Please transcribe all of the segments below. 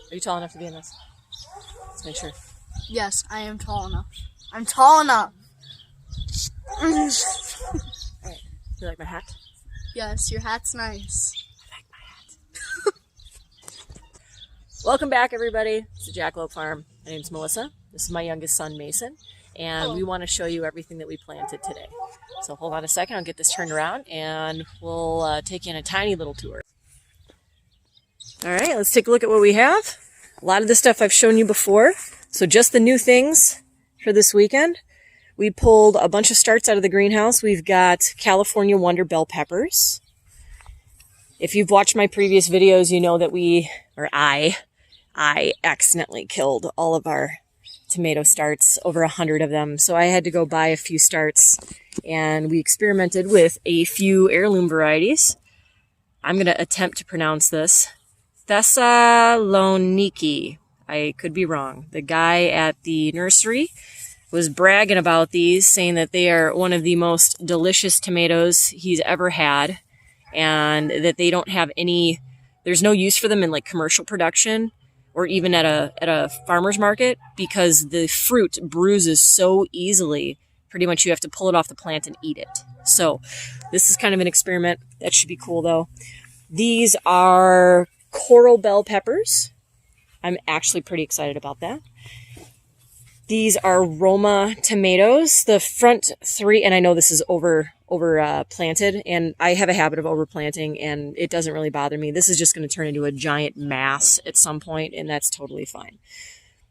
Are you tall enough to be in this? Let's make sure. Yes, I am tall enough. I'm tall enough. Alright. You like my hat? Yes, your hat's nice. I like my hat. Welcome back, everybody. It's the Jackalope Farm. My name's Melissa. This is my youngest son, Mason. And we want to show you everything that we planted today. So hold on a second. I'll get this turned around and we'll take you on a tiny little tour. All right, let's take a look at what we have. A lot of this stuff I've shown you before. So just the new things for this weekend. We pulled a bunch of starts out of the greenhouse. We've got California Wonder bell peppers. If you've watched my previous videos, you know that I accidentally killed all of our tomato starts, over 100 of them. So I had to go buy a few starts and we experimented with a few heirloom varieties. I'm going to attempt to pronounce this. Thessaloniki. I could be wrong. The guy at the nursery was bragging about these, saying that they are one of the most delicious tomatoes he's ever had, and that they don't have any, there's no use for them in like commercial production or even at a farmer's market because the fruit bruises so easily. Pretty much you have to pull it off the plant and eat it. So this is kind of an experiment. That should be cool though. These are coral bell peppers. I'm actually pretty excited about that. These are Roma tomatoes. The front three, and I know this is over planted, and I have a habit of overplanting, and it doesn't really bother me. This is just going to turn into a giant mass at some point, and that's totally fine.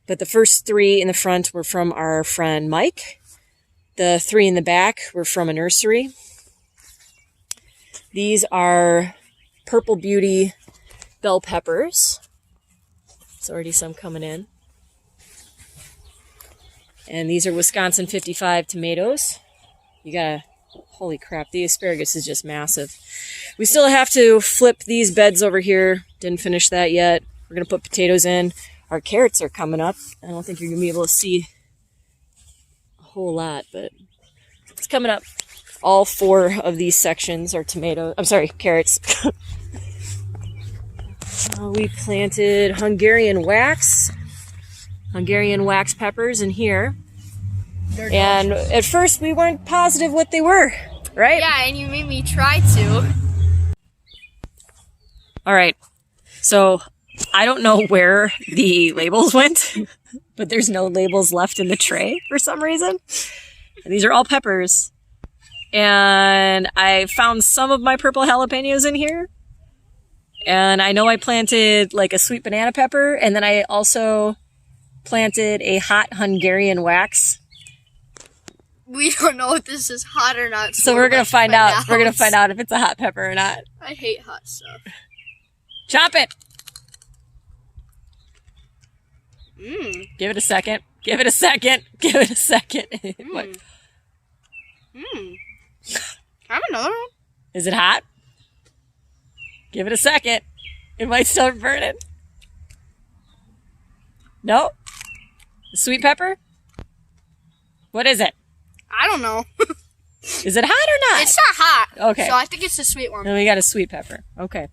But the first three in the front were from our friend Mike. The three in the back were from a nursery. These are Purple Beauty bell peppers. There's already some coming in. And these are Wisconsin 55 tomatoes. You gotta, holy crap, the asparagus is just massive. We still have to flip these beds over here. Didn't finish that yet. We're gonna put potatoes in. Our carrots are coming up. I don't think you're gonna be able to see a whole lot, but it's coming up. All four of these sections are carrots. We planted Hungarian wax peppers in here. And at first we weren't positive what they were, right? Yeah, and you made me try to. All right. So I don't know where the labels went, but there's no labels left in the tray for some reason. And these are all peppers. And I found some of my purple jalapenos in here. And I know I planted like a sweet banana pepper, and then I also planted a hot Hungarian wax. We don't know if this is hot or not. So we're going to find out. We're going to find out if it's a hot pepper or not. I hate hot stuff. Chop it. Give it a second. Give it a second. Give it a second. Have another one. Is it hot? Give it a second. It might start burning. No? The sweet pepper? What is it? I don't know. Is it hot or not? It's not hot. Okay. So I think it's a sweet one. Then we got a sweet pepper. Okay.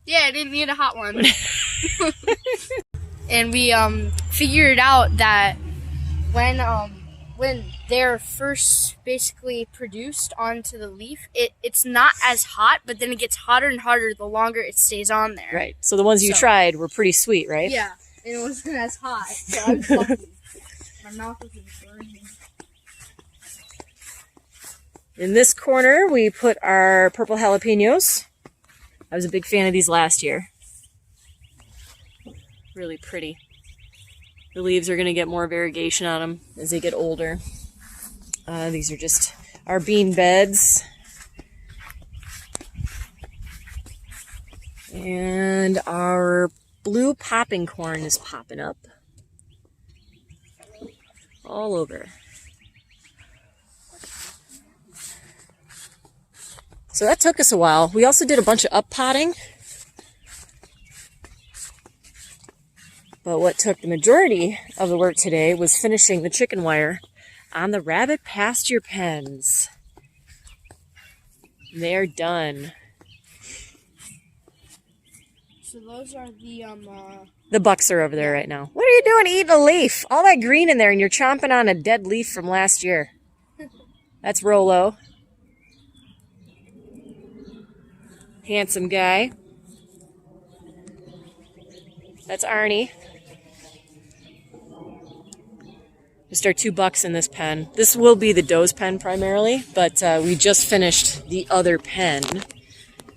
Yeah, I didn't need a hot one. And we figured out that when they're first basically produced onto the leaf, it's not as hot, but then it gets hotter and hotter the longer it stays on there. Right. So the ones you tried were pretty sweet, right? Yeah. And it wasn't as hot. So I was lucky. My mouth was burning. In this corner, we put our purple jalapenos. I was a big fan of these last year. Really pretty. The leaves are going to get more variegation on them as they get older. These are just our bean beds. And our blue popping corn is popping up all over. So that took us a while. We also did a bunch of up potting. But what took the majority of the work today was finishing the chicken wire on the rabbit pasture pens. They're done. So those are The bucks are over there right now. What are you doing eating a leaf? All that green in there, and you're chomping on a dead leaf from last year. That's Rolo. Handsome guy. That's Arnie. Just our 2 bucks in this pen. This will be the doe's pen primarily, but we just finished the other pen.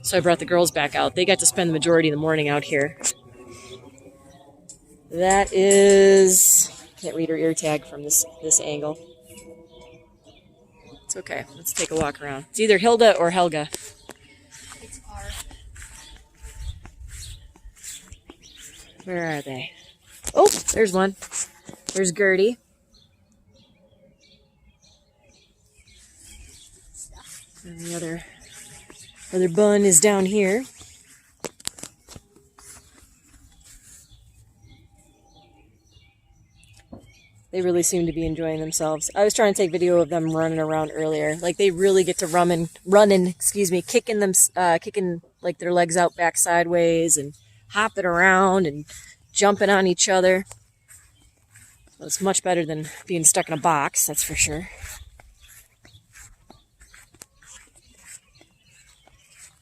So I brought the girls back out. They got to spend the majority of the morning out here. That is... Can't read her ear tag from this angle. It's okay. Let's take a walk around. It's either Hilda or Helga. It's R. Where are they? Oh, there's one. There's Gertie. And the other bun is down here. They really seem to be enjoying themselves. I was trying to take video of them running around earlier. Like they really get to running, kicking like their legs out back sideways and hopping around and jumping on each other. Well, it's much better than being stuck in a box, that's for sure.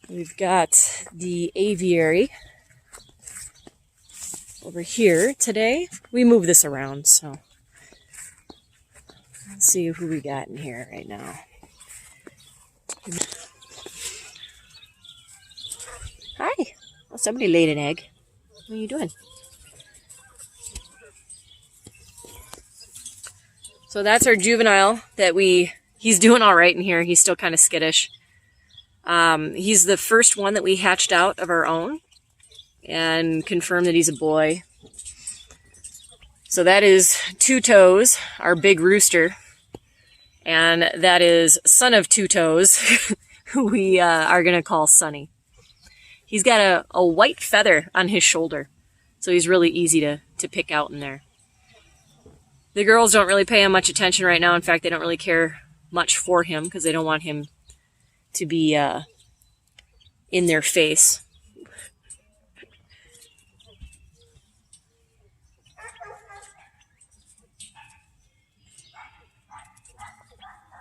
We've got the aviary over here today. We move this around, so let's see who we got in here right now. Hi. Well, somebody laid an egg. What are you doing? So that's our juvenile that he's doing all right in here. He's still kind of skittish. He's the first one that we hatched out of our own and confirmed that he's a boy. So that is Two Toes, our big rooster. And that is son of Two Toes, who we are going to call Sunny. He's got a white feather on his shoulder, so he's really easy to pick out in there. The girls don't really pay him much attention right now. In fact, they don't really care much for him because they don't want him to be in their face.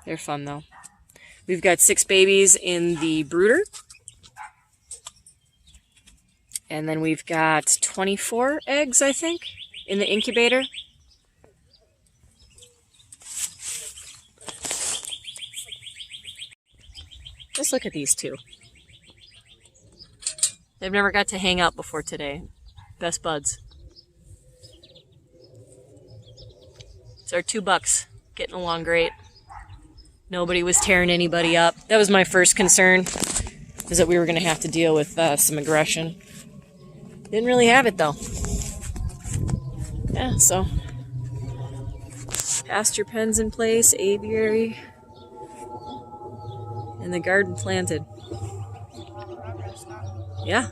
They're fun though. We've got 6 babies in the brooder. And then we've got 24 eggs, I think, in the incubator. Just look at these two. They've never got to hang out before today. Best buds. It's our 2 bucks. Getting along great. Nobody was tearing anybody up. That was my first concern, is that we were going to have to deal with some aggression. Didn't really have it, though. Yeah, so pasture pens in place, aviary, and the garden planted. Yeah,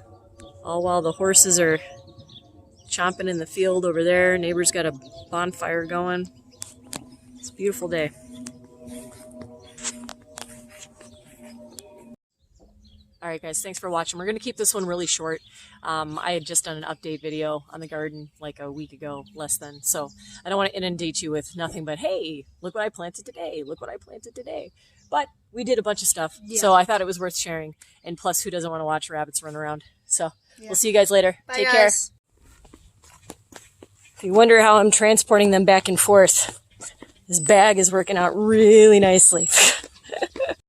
all while the horses are chomping in the field over there. Neighbor's got a bonfire going. It's a beautiful day. All right, guys, thanks for watching. We're going to keep this one really short. I had just done an update video on the garden like a week ago, less than. So I don't want to inundate you with nothing but, hey, look what I planted today. Look what I planted today. But we did a bunch of stuff, so I thought it was worth sharing. And plus, who doesn't want to watch rabbits run around? So we'll see you guys later. Bye, Take guys. care. If you wonder how I'm transporting them back and forth, this bag is working out really nicely.